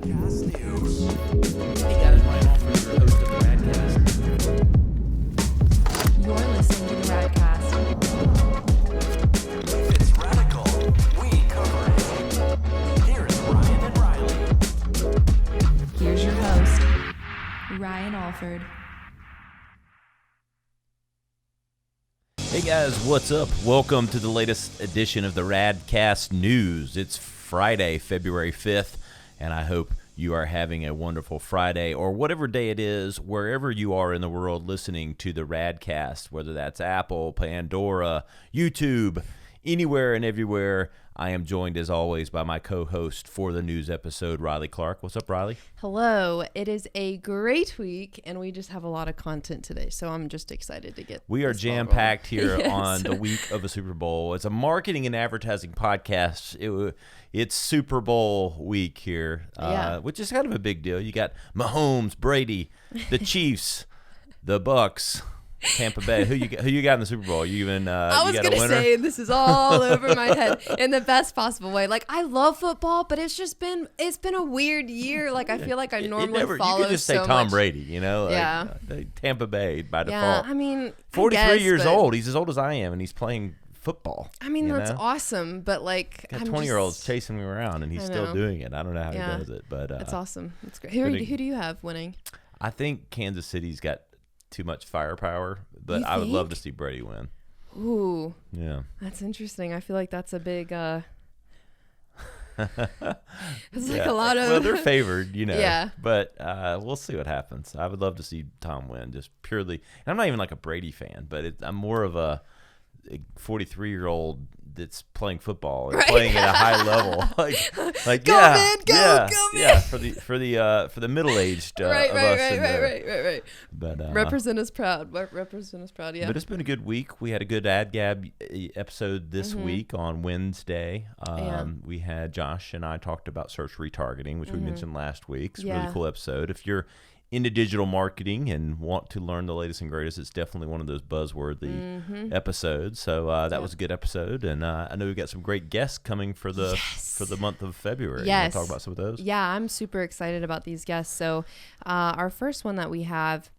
Radcast News. Hey guys, Ryan Alford, your host of the Radcast. You're listening to the Radcast. If it's radical, we cover it. Here's Ryan and Reiley. Here's your host, Ryan Alford. Hey guys, what's up? Welcome to the latest edition of the Radcast News. It's Friday, February 5th, and I hope you are having a wonderful Friday or whatever day it is, wherever you are in the world listening to the Radcast, whether that's Apple, Pandora, YouTube, anywhere and everywhere. I am joined, as always, by my co-host for the news episode, Reiley Clark. What's up, Reiley? Hello. It is a great week, and we just have a lot of content today, so I'm just excited to get We are this ball jam-packed here rolling. on the week of the Super Bowl. It's a marketing and advertising podcast. It's Super Bowl week here, which is kind of a big deal. You got Mahomes, Brady, the Chiefs, the Bucks, Tampa Bay. Who you got in the Super Bowl? You even I was you got a gonna winner? say this is all over my head in the best possible way. Like, I love football, but it's been a weird year. Like, I feel like I normally follow You could just say so Tom much. Brady, you know? Like, Yeah. Tampa Bay by Yeah, default. I mean, 43 years but- old. He's as old as I am, and he's playing football. I mean, you that's know? awesome, but like, Got I'm 20-years just- chasing me around, and he's I still know. doing it. I don't know how Yeah. he does it, but It's awesome. It's great. but Who do you have winning? I think Kansas City's got too much firepower, but You I would love to think? see Brady win. Ooh, Yeah. that's interesting. I feel like that's a big. It's like Yeah. a lot of. Well, they're favored, you know. Yeah. But we'll see what happens. I would love to see Tom win, just purely. And I'm not even like a Brady fan, but I'm more of a 43-year-old that's playing football and Right. playing at a high level. Like Go, yeah, man, go, yeah, go, man. yeah. For the middle-aged right, of right, us. right. But Represent us proud. Represent us proud. Yeah. But it's been a good week. We had a good Ad Gab episode this Mm-hmm. week on Wednesday. Yeah. We had Josh and I talked about search retargeting, which we mentioned last week. It's a Yeah. really cool episode. If you're into digital marketing and want to learn the latest and greatest, it's definitely one of those buzzworthy episodes. So that was a good episode, and I know we've got some great guests coming for the month of February. Yes. You want to talk about some of those? Yeah, I'm super excited about these guests. So, our first one that we have,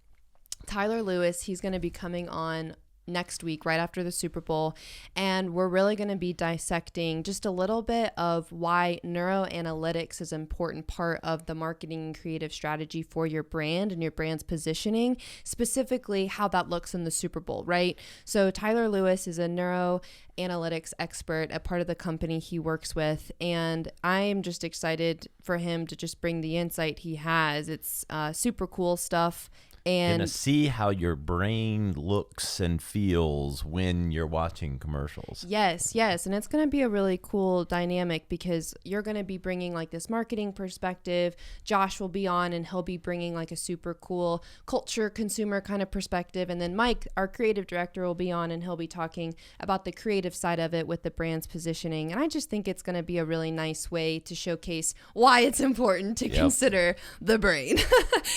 Tyler Lewis, he's going to be coming on next week, right after the Super Bowl. And we're really going to be dissecting just a little bit of why neuroanalytics is an important part of the marketing and creative strategy for your brand and your brand's positioning, specifically how that looks in the Super Bowl, right? So Tyler Lewis is a neuroanalytics expert, a part of the company he works with. And I'm just excited for him to just bring the insight he has. It's super cool stuff. And to And see how your brain looks and feels when you're watching commercials. yes. And it's going to be a really cool dynamic because you're going to be bringing like this marketing perspective. Josh will be on and he'll be bringing like a super cool culture consumer kind of perspective. And then Mike, our creative director, will be on and he'll be talking about the creative side of it with the brand's positioning. And I just think it's going to be a really nice way to showcase why it's important to consider the brain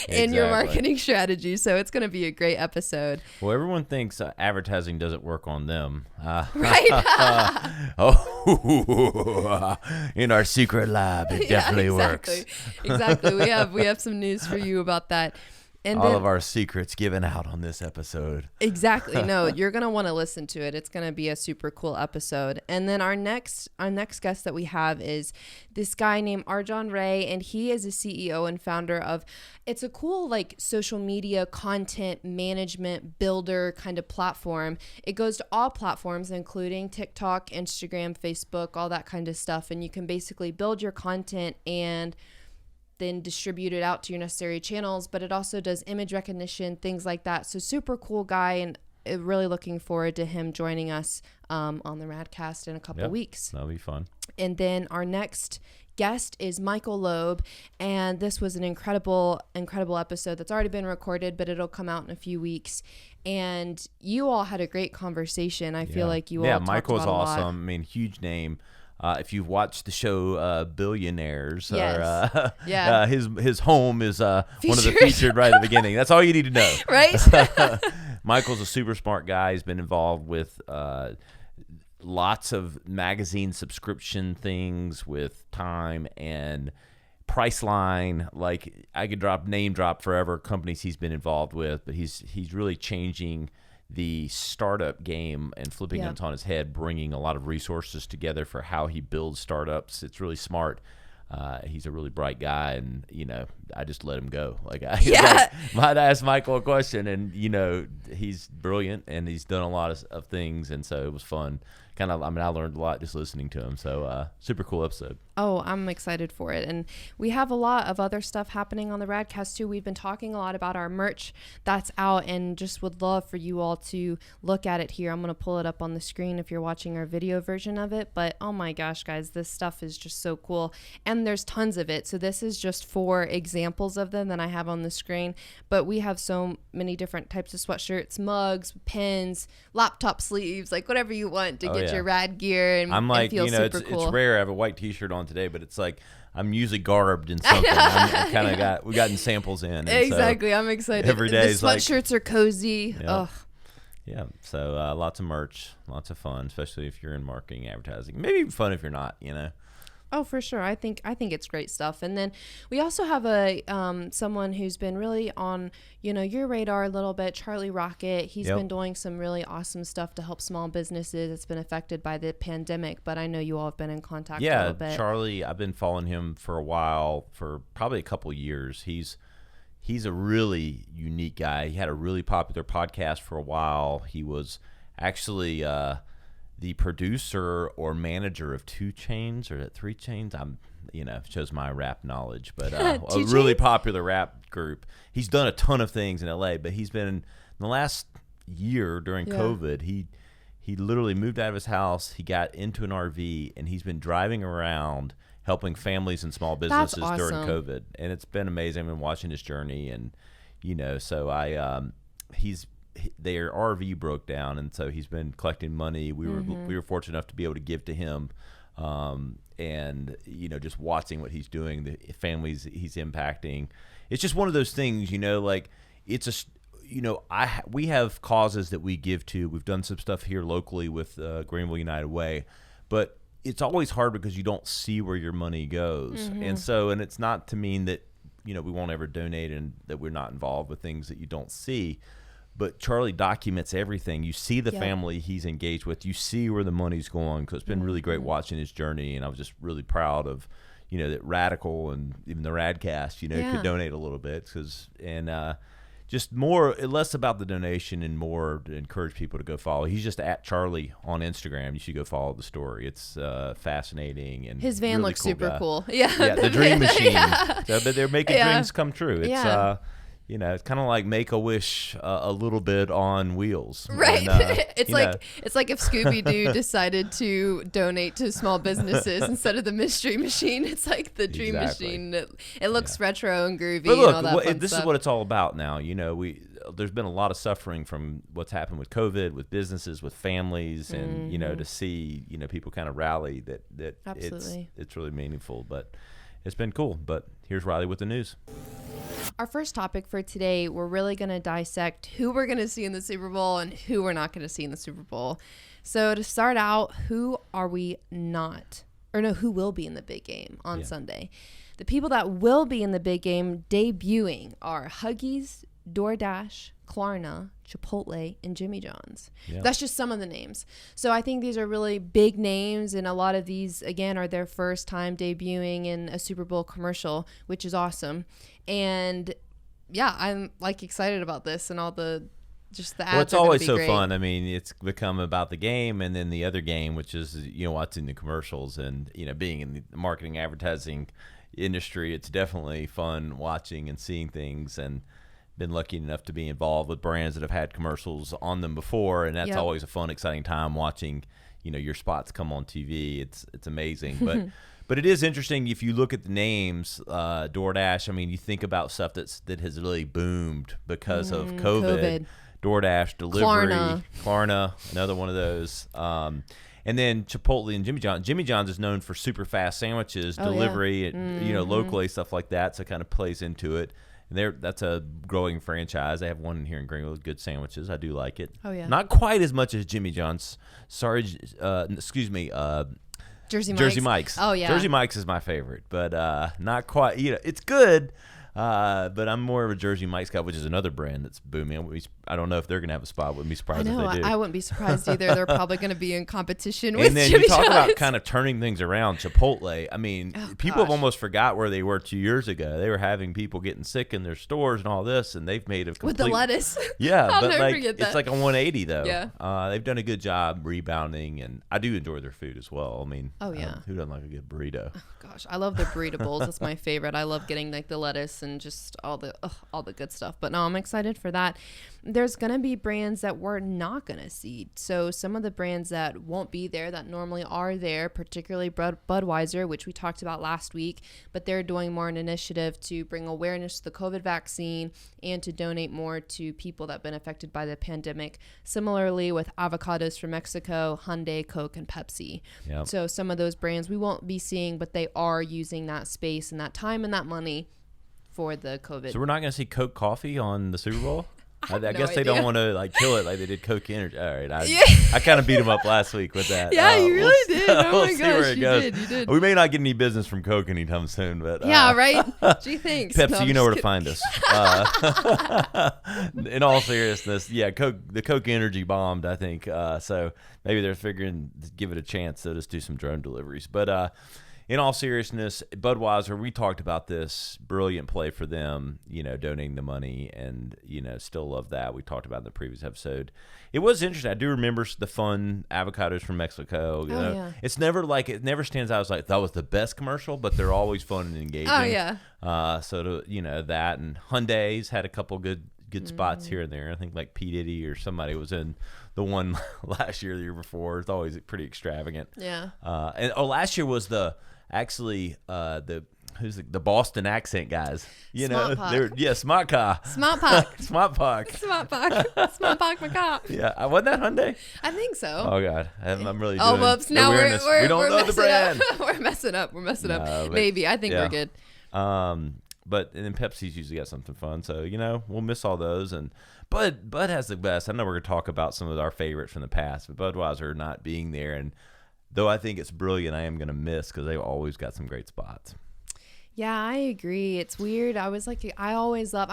in your Exactly. marketing strategy. So it's going to be a great episode. Well, everyone thinks advertising doesn't work on them. Right? In our secret lab, it definitely works. Exactly. We have some news for you about that. And All then, of our secrets given out on this episode. exactly. No, you're going to want to listen to it. It's going to be a super cool episode. And then our next guest that we have is this guy named Arjan Ray, and he is a CEO and founder of, it's a cool like social media content management builder kind of platform. It goes to all platforms, including TikTok, Instagram, Facebook, all that kind of stuff. And you can basically build your content and then distribute it out to your necessary channels, but it also does image recognition, things like that. So super cool guy, and really looking forward to him joining us on the Radcast in a couple weeks. That'll be fun. And then our next guest is Michael Loeb, and this was an incredible episode that's already been recorded, but it'll come out in a few weeks. And you all had a great conversation. I feel like you all talked Michael's about a lot. awesome. I mean, huge name. If you've watched the show Billionaires, Yes. Yeah. his home is one of the Featured. featured right at the beginning. That's all you need to know. Right? Michael's a super smart guy. He's been involved with lots of magazine subscription things with Time, and Priceline, like I could name drop forever companies he's been involved with, but he's really changing the startup game and flipping it on his head, bringing a lot of resources together for how he builds startups. It's really smart. He's a really bright guy, and I just let him go. Like I might ask Michael a question, and he's brilliant, and he's done a lot of things, and so it was fun. I learned a lot just listening to him. So super cool episode. Oh, I'm excited for it. And we have a lot of other stuff happening on the Radcast too. We've been talking a lot about our merch that's out, and just would love for you all to look at it here. I'm going to pull it up on the screen if you're watching our video version of it. But oh my gosh, guys, this stuff is just so cool. And there's tons of it. So this is just 4 examples of them that I have on the screen. But we have so many different types of sweatshirts, mugs, pins, laptop sleeves, like whatever you want to get your rad gear and, I'm like, feel super cool. It's rare. I have a white t-shirt on today, but it's like I'm usually garbed in something. We've gotten samples in. Exactly. So I'm excited. Every day the sweatshirts are cozy. Yeah. Yeah. So lots of merch, lots of fun, especially if you're in marketing, advertising. Maybe even fun if you're not, Oh, for sure. I think it's great stuff. And then we also have a someone who's been really on, your radar a little bit, Charlie Rocket. He's been doing some really awesome stuff to help small businesses that's been affected by the pandemic. But I know you all have been in contact a little bit. Yeah, Charlie, I've been following him for a while, for probably a couple years. He's a really unique guy. He had a really popular podcast for a while. He was actually the producer or manager of 2 Chainz, or 3 Chainz. Shows my rap knowledge, but a really popular rap group. He's done a ton of things in LA, but he's been in the last year during COVID. He literally moved out of his house. He got into an RV, and he's been driving around helping families and small businesses during COVID, and it's been amazing. I've been watching his journey, and so their RV broke down, and so he's been collecting money. We were fortunate enough to be able to give to him, and just watching what he's doing, the families he's impacting. It's just one of those things, like it's we have causes that we give to. We've done some stuff here locally with Greenville United Way, but it's always hard because you don't see where your money goes, and it's not to mean that we won't ever donate and that we're not involved with things that you don't see. But Charlie documents everything. You see the family he's engaged with. You see where the money's going. Because it's been really great watching his journey, and I was just really proud of, that Radical and even the Radcast, could donate a little bit. Just less about the donation and more to encourage people to go follow. He's just at Charlie on Instagram. You should go follow the story. It's fascinating, and his van really looks cool super guy. cool. Yeah, yeah, the dream machine. So, but they're making dreams come true. It's it's kind of like Make-A-Wish a little bit on wheels. Right. And, it's like if Scooby-Doo decided to donate to small businesses instead of the mystery machine. It's like the dream machine. It looks retro and groovy. But look, and all that this stuff. is what it's all about now. There's been a lot of suffering from what's happened with COVID, with businesses, with families, and to see people kind of rally. That Absolutely. It's really meaningful. But it's been cool. But here's Reiley with the news. Our first topic for today, we're really going to dissect who we're going to see in the Super Bowl and who we're not going to see in the Super Bowl. So to start out, who will be in the big game on Sunday? The people that will be in the big game debuting are Huggies, DoorDash, Klarna, Chipotle, and Jimmy John's. Yeah. That's just some of the names. So I think these are really big names, and a lot of these, again, are their first time debuting in a Super Bowl commercial, which is awesome. And yeah, I'm excited about this and all the ads. Well, it's always so fun. I mean, it's become about the game and then the other game, which is watching the commercials, and being in the marketing advertising industry, it's definitely fun watching and seeing things, and been lucky enough to be involved with brands that have had commercials on them before, and that's always a fun, exciting time watching your spots come on TV. It's amazing. But it is interesting if you look at the names. DoorDash, I mean, you think about stuff that has really boomed because of COVID. DoorDash, delivery, Klarna, another one of those. And then Chipotle and Jimmy John's. Jimmy John's is known for super fast sandwiches, delivery, locally, stuff like that. So it kind of plays into it. And that's a growing franchise. They have one in here in Greenville with good sandwiches. I do like it. Oh yeah. Not quite as much as Jimmy John's. Jersey Mike's. Oh, yeah. Jersey Mike's is my favorite, but not quite. It's good. But I'm more of a Jersey Mike's guy, which is another brand that's booming. I don't know if they're going to have a spot. Wouldn't be surprised if they do. I wouldn't be surprised either. They're probably going to be in competition with And then Jimmy you talk John's. about kind of turning things around. Chipotle. I mean, people have almost forgot where they were 2 years ago. They were having people getting sick in their stores and all this, and they've made a complete... With the lettuce. Yeah, I'll but never like forget that. it's like a 180 though. Yeah. They've done a good job rebounding, and I do enjoy their food as well. I mean, Oh, yeah. who doesn't like a good burrito? Gosh, I love the burrito bowls. That's my favorite. I love getting like the lettuce and just all the good stuff. But no, I'm excited for that. There's going to be brands that we're not going to see. So some of the brands that won't be there that normally are there, particularly Budweiser, which we talked about last week, but they're doing more an initiative to bring awareness to the COVID vaccine and to donate more to people that have been affected by the pandemic. Similarly with avocados from Mexico, Hyundai, Coke, and Pepsi. Yep. So some of those brands we won't be seeing, but they are using that space and that time and that money for the COVID. So we're not going to see Coke coffee on the Super Bowl? I no guess they idea. don't want to like kill it like they did Coke Energy. All right, I kind of beat them up last week with that. Yeah, you really did. Oh we'll my see gosh, where it you goes. did. You did. We may not get any business from Coke anytime soon, but Yeah, right? Gee, thanks. Pepsi, No, I'm you know where just to find us. In all seriousness, yeah, the Coke Energy bombed, I think. So maybe they're figuring to give it a chance. They'll just do some drone deliveries. But in all seriousness, Budweiser, we talked about this. Brilliant play for them, donating the money, and, still love that. We talked about it in the previous episode. It was interesting. I do remember the fun avocados from Mexico. Yeah. It's never like, it never stands out as like, that was the best commercial, but they're always fun and engaging. Oh, yeah. That, and Hyundai's had a couple good spots here and there. I think like P. Diddy or somebody was in the one last year, the year before. It's always pretty extravagant. Yeah. Last year was the Boston accent guys. Smart Park. Smart car. Smart Park. Smart Park. Smart Park. Smart Park, my car. Yeah, wasn't that Hyundai? I think so. Oh God, I'm really. Oh, doing whoops! Now we don't know the brand. We're messing up. We're messing up. No, but, Maybe I think we're good. But and then Pepsi's usually got something fun, so we'll miss all those. And Bud has the best. I know we're gonna talk about some of our favorites from the past, but Budweiser not being there, and though I think it's brilliant, I am gonna miss because they've always got some great spots. Yeah, I agree. It's weird. I always love,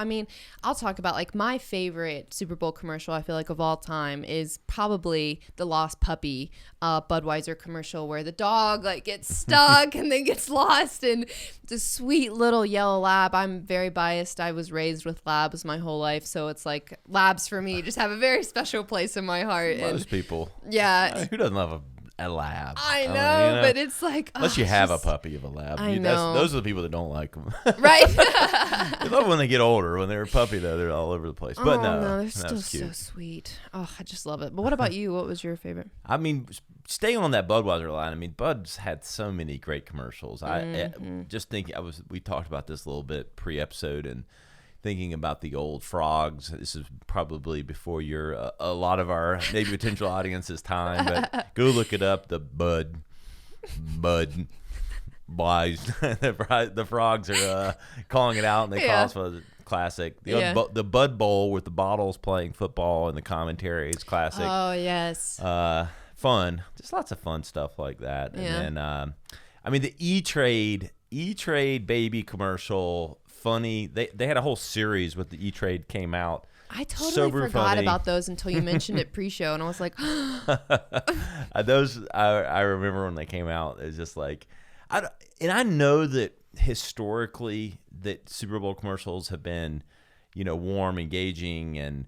I'll talk about like my favorite Super Bowl commercial, I feel like, of all time is probably the Lost Puppy Budweiser commercial where the dog like gets stuck and then gets lost, and the sweet little yellow lab. I'm very biased. I was raised with labs my whole life, so it's like labs for me just have a very special place in my heart. Most people. Yeah. Who doesn't love a lab? I know, but it's like... Unless you have a puppy of a lab. I know. Those are the people that don't like them. Right? They love when they get older. When they're a puppy, though, they're all over the place. But they're still so sweet. Oh, I just love it. But what about you? What was your favorite? Staying on that Budweiser line, Bud's had so many great commercials. We talked about this a little bit pre-episode, and thinking about the old frogs. This is probably before a lot of our maybe potential audience's time, but go look it up. The Bud Wise. The frogs are calling it out, and they call us for the classic. The Bud Bowl with the bottles playing football and the commentary is classic. Oh, yes. Fun. Just lots of fun stuff like that. Yeah. And then, the E-Trade baby commercial, funny. They had a whole series with the E-Trade came out. I totally forgot funny. about those until you mentioned it pre-show, and I was like, those I remember when they came out. It's just like, I know that historically that Super Bowl commercials have been, warm, engaging, and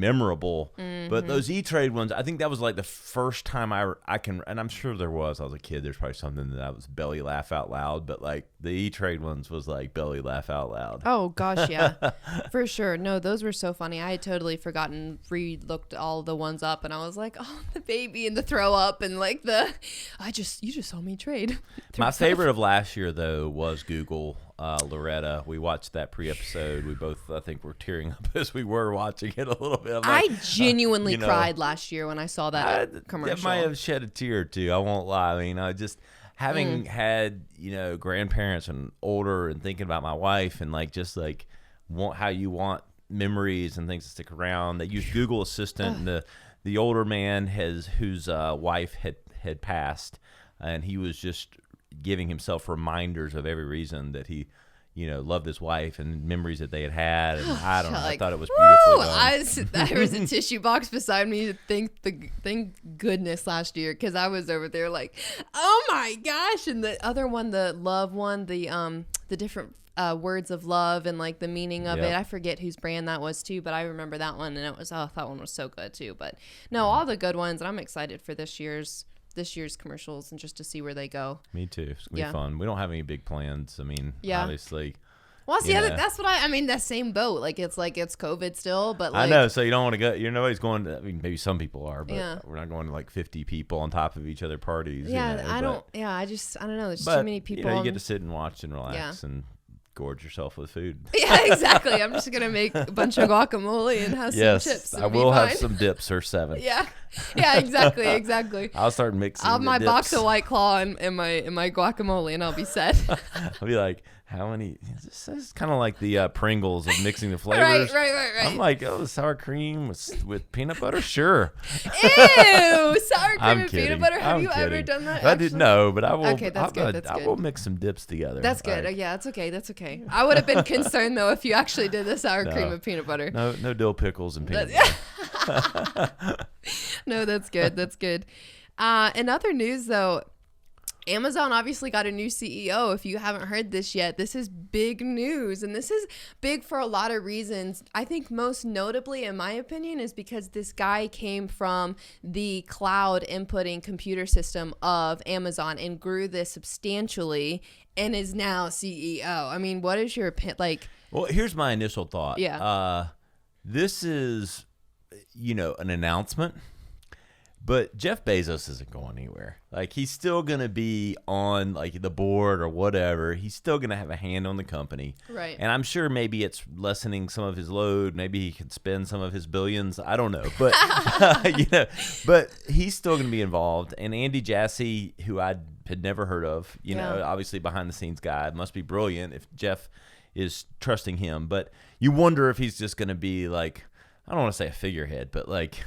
memorable, but those E-Trade ones, I think that was like the first time I can, and I'm sure there was. I was a kid. There's probably something that I was belly laugh out loud, but like the E-Trade ones was like belly laugh out loud. Oh gosh, yeah, for sure. No, those were so funny. I had totally forgotten. Re-looked all the ones up, and I was like, oh, the baby and the throw up, and like you just saw me trade. My favorite of last year though was Google. Loretta, we watched that pre-episode. We both, I think, were tearing up as we were watching it a little bit. I genuinely cried last year when I saw that commercial. That might have shed a tear or two. I won't lie. Just having had, grandparents and older, and thinking about my wife, and how you want memories and things to stick around. They use Google Assistant, and the older man whose wife had passed. and he was just giving himself reminders of every reason that he, loved his wife and memories that they had. And I don't know. I thought it was beautifully done. There was a tissue box beside me. Thank goodness last year, because I was over there like, oh my gosh. And the other one, the love one, the different words of love and like the meaning of it. I forget whose brand that was too, but I remember that one, and it was that one was so good too. But no, all the good ones, and I'm excited for this year's commercials and just to see where they go. Me too. It's gonna be fun. We don't have any big plans. I mean, obviously. Well, see, that's what I mean. That same boat. Like it's COVID still, but like, I know. So you don't want to go. Nobody's going to. I mean, maybe some people are, but we're not going to like 50 people on top of each other parties. Yeah, I don't. Yeah, I don't know. There's too many people. You get to sit and watch and relax and gorge yourself with food. Yeah, exactly. I'm just gonna make a bunch of guacamole and have some chips. I will have some dips or 7. Yeah, exactly. I'll start mixing. I'll have my box of White Claw and my guacamole, and I'll be set. I'll be like, how many? This is kind of like the Pringles of mixing the flavors. Right. I'm like, sour cream with peanut butter, sure. Ew, sour cream and kidding. peanut butter. Have you kidding. ever done that? I didn't know, but I will. Okay, that's good. I will mix some dips together. That's good. Yeah, that's okay. I would have been concerned though if you actually did the sour cream and peanut butter. No dill pickles and peanut butter. No, that's good. In other news though, Amazon obviously got a new CEO. If you haven't heard this yet, this is big news. And this is big for a lot of reasons. I think most notably, in my opinion, is because this guy came from the cloud inputting computer system of Amazon and grew this substantially and is now CEO. I mean, what is your opinion? Well, here's my initial thought. Yeah. This is, an announcement. But Jeff Bezos isn't going anywhere. Like, he's still going to be on, like, the board or whatever. He's still going to have a hand on the company. Right. And I'm sure maybe it's lessening some of his load. Maybe he can spend some of his billions. I don't know. But, but he's still going to be involved. And Andy Jassy, who I had never heard of, obviously behind-the-scenes guy, must be brilliant if Jeff is trusting him. But you wonder if he's just going to be, like, I don't want to say a figurehead, but like,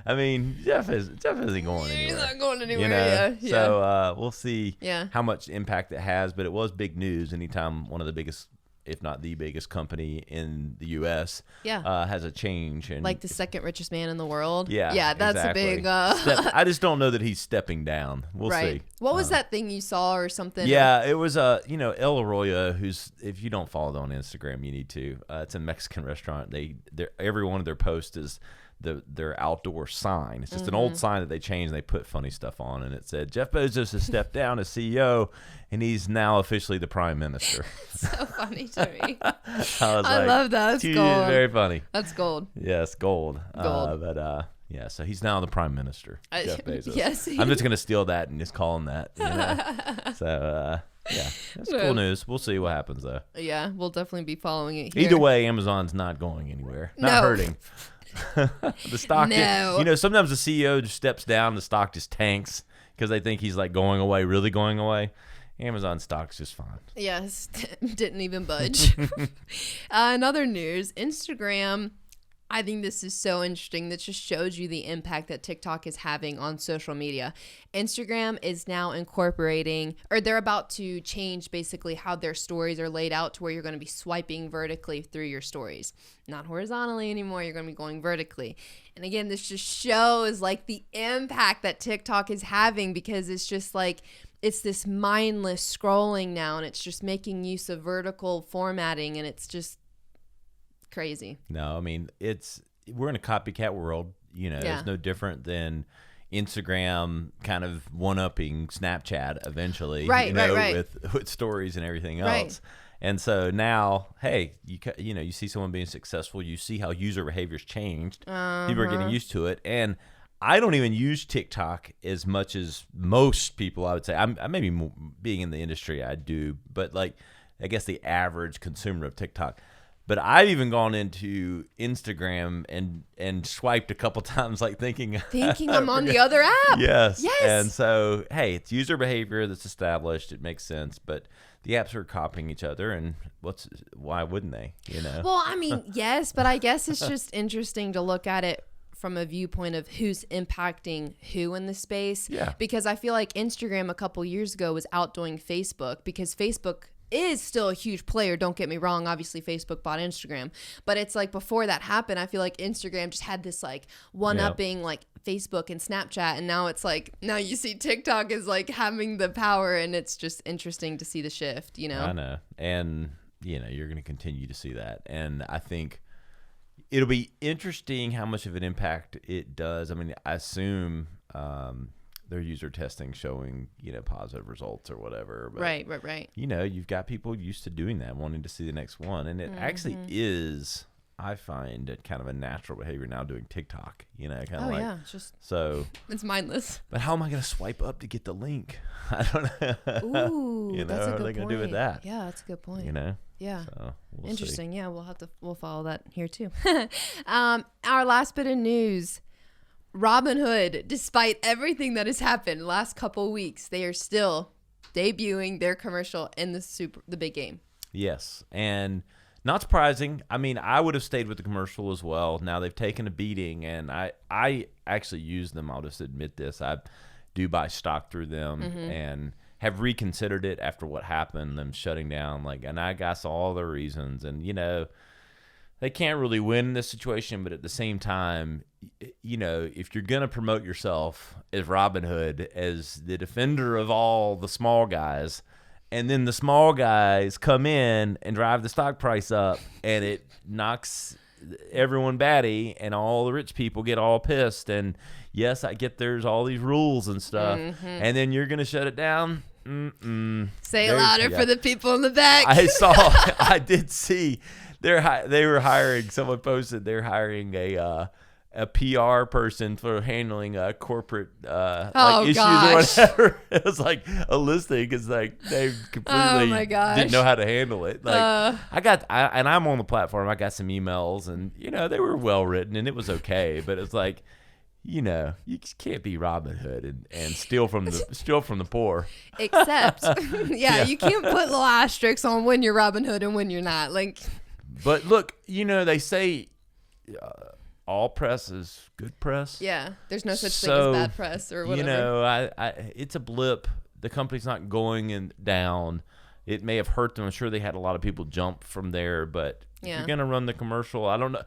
I mean, Jeff isn't going anywhere. He's not going anywhere. Yeah. So we'll see Yeah. how much impact it has, but it was big news anytime one of the biggest, if not the biggest company in the U.S. Has a change. And like the second richest man in the world. Yeah, that's exactly. a big. I just don't know that he's stepping down. We'll see. What was that thing you saw or something? Yeah, it was El Arroyo, who's, if you don't follow them on Instagram, you need to. It's a Mexican restaurant. Every one of their posts is their outdoor sign. It's just an old sign that they changed and they put funny stuff on, and it said Jeff Bezos has stepped down as CEO and he's now officially the prime minister. So funny to me. I love that. That's gold. Very funny. That's gold. Yes, gold. Yeah, so he's now the prime minister, Jeff Bezos. Yes. I'm just going to steal that and just call him that. So, yeah, that's cool news. We'll see what happens, though. Yeah, we'll definitely be following it here. Either way, Amazon's not going anywhere. Not hurting. The stock, sometimes the CEO just steps down, the stock just tanks because they think he's like going away, really going away. Amazon stock's just fine. Yes, didn't even budge. In other news, Instagram, I think this is so interesting. That just shows you the impact that TikTok is having on social media. Instagram is now incorporating, or they're about to change basically how their stories are laid out to where you're going to be swiping vertically through your stories. Not horizontally anymore. You're going to be going vertically. And again, this just shows like the impact that TikTok is having, because it's just like, it's this mindless scrolling now, and it's just making use of vertical formatting, and it's just crazy. No, I mean, we're in a copycat world. It's no different than Instagram kind of one-upping Snapchat eventually, right. with stories and everything else. Right. And so now, hey, you see someone being successful, you see how user behavior's changed. People are getting used to it, and I don't even use TikTok as much as most people, I would say. I'm maybe being in the industry, I do, but like, I guess the average consumer of TikTok. But I've even gone into Instagram and swiped a couple times, like thinking I'm on the other app. Yes. And so, hey, it's user behavior that's established. It makes sense. But the apps are copying each other, and why wouldn't they? Well, I mean, yes, but I guess it's just interesting to look at it from a viewpoint of who's impacting who in the space. Yeah. Because I feel like Instagram a couple years ago was outdoing Facebook, because Facebook is still a huge player. Don't get me wrong. Obviously, Facebook bought Instagram. But it's like before that happened, I feel like Instagram just had this like one-upping like Facebook and Snapchat. And now it's like, now you see TikTok is like having the power, and it's just interesting to see the shift, you know? I know. And, you know, you're going to continue to see that. And I think it'll be interesting how much of an impact it does. I mean, I assume their user testing showing, you know, positive results or whatever. But, Right. you know, you've got people used to doing that, wanting to see the next one. And it actually is, I find, kind of a natural behavior now doing TikTok, you know, kind of it's just, so it's mindless. But how am I going to swipe up to get the link? I don't know. Ooh, you know, that's a what good are they going to do with that? Yeah, that's a good point. You know? Yeah. So we'll Interesting. see. Yeah, we'll follow that here too. Our last bit of news. Robinhood, despite everything that has happened last couple weeks, they are still debuting their commercial in the big game. Yes. And not surprising. I mean, I would have stayed with the commercial as well. Now they've taken a beating, and I actually use them. I'll just admit this. I do buy stock through them and have reconsidered it after what happened, them shutting down. And I got all the reasons. And, you know, they can't really win in this situation, but at the same time, you know, if you're going to promote yourself as Robinhood, as the defender of all the small guys, and then the small guys come in and drive the stock price up, and it knocks everyone batty, and all the rich people get all pissed. And yes, I get there's all these rules and stuff, and then you're going to shut it down. Say it louder for the people in the back. I did see they were hiring. Someone posted they're hiring a PR person for handling corporate issues or whatever. It was like a listing because like they completely didn't know how to handle it. Like and I'm on the platform. I got some emails, and you know they were well written and it was okay, but it's like, you know, you just can't be Robinhood and steal from the poor. Except, you can't put little asterisks on when you're Robinhood and when you're not. Like, but look, you know they say. All press is good press. Yeah, there's no such thing as bad press or whatever. You know, it's a blip. The company's not going down. It may have hurt them. I'm sure they had a lot of people jump from there, but if you're going to run the commercial, I don't know.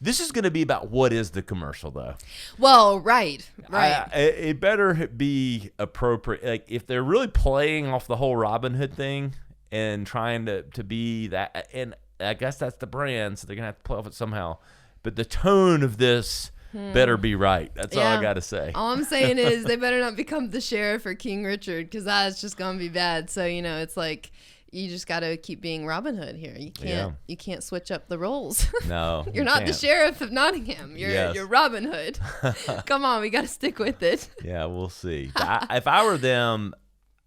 This is going to be about what is the commercial, though. Well, right. It better be appropriate. Like, if they're really playing off the whole Robinhood thing and trying to be that, and I guess that's the brand, so they're going to have to play off it somehow. But the tone of this better be right. That's all I got to say. All I'm saying is they better not become the sheriff or King Richard, because that's just going to be bad. So, you know, it's like you just got to keep being Robin Hood here. You can't switch up the roles. No. You're not the sheriff of Nottingham. You're Robin Hood. Come on, we got to stick with it. Yeah, we'll see. If I were them,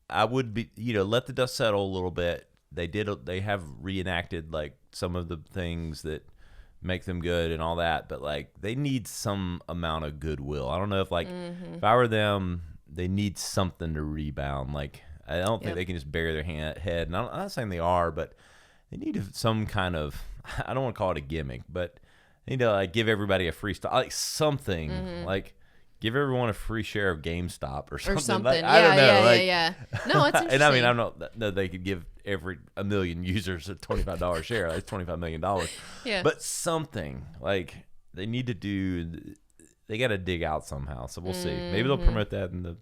I would be, you know, let the dust settle a little bit. They have reenacted like some of the things that make them good and all that, but like they need some amount of goodwill. I don't know if like if I were them, they need something to rebound. Like I don't think they can just bury their head. And I'm not saying they are, but they need some kind of, I don't want to call it a gimmick, but they need to like give everybody a free stock, like something like give everyone a free share of GameStop or something. Like, I don't know. Yeah. No, it's interesting. And I mean, I don't know they could give a million users a $25 share. That's $25 million. Yeah. But something like they need to do. They got to dig out somehow. So we'll see. Maybe they'll promote that in the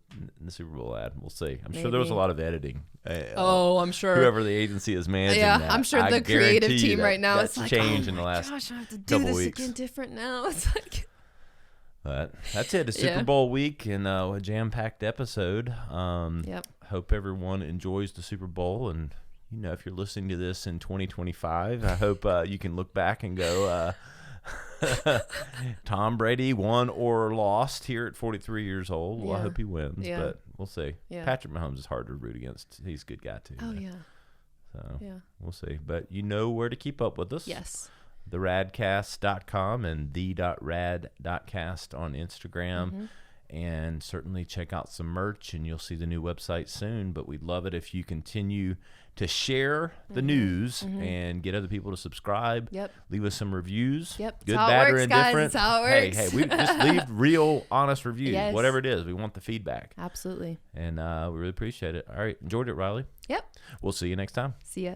Super Bowl ad. We'll see. I'm sure there was a lot of editing. I'm sure. Whoever the agency is managing that. I'm sure the creative team right now is like, changed in the last gosh, I have to do this weeks. again different now. It's like. But that's it. A Super Bowl week and a jam-packed episode. Hope everyone enjoys the Super Bowl. And, you know, if you're listening to this in 2025, I hope you can look back and go, Tom Brady won or lost here at 43 years old. Well, I hope he wins, but we'll see. Yeah. Patrick Mahomes is hard to root against. He's a good guy, too. Oh, yeah. So we'll see. But you know where to keep up with us. Yes. TheRadcast.com and the.rad.cast on Instagram. and certainly check out some merch, and you'll see the new website soon. But we'd love it if you continue to share the news and get other people to subscribe. Yep. Leave us some reviews. Yep. Good, It's how it bad, or works, guys. indifferent. It's how it works. Hey, we just leave real, honest reviews. Yes. Whatever it is, we want the feedback. Absolutely. And we really appreciate it. All right. Enjoyed it, Reiley. Yep. We'll see you next time. See ya.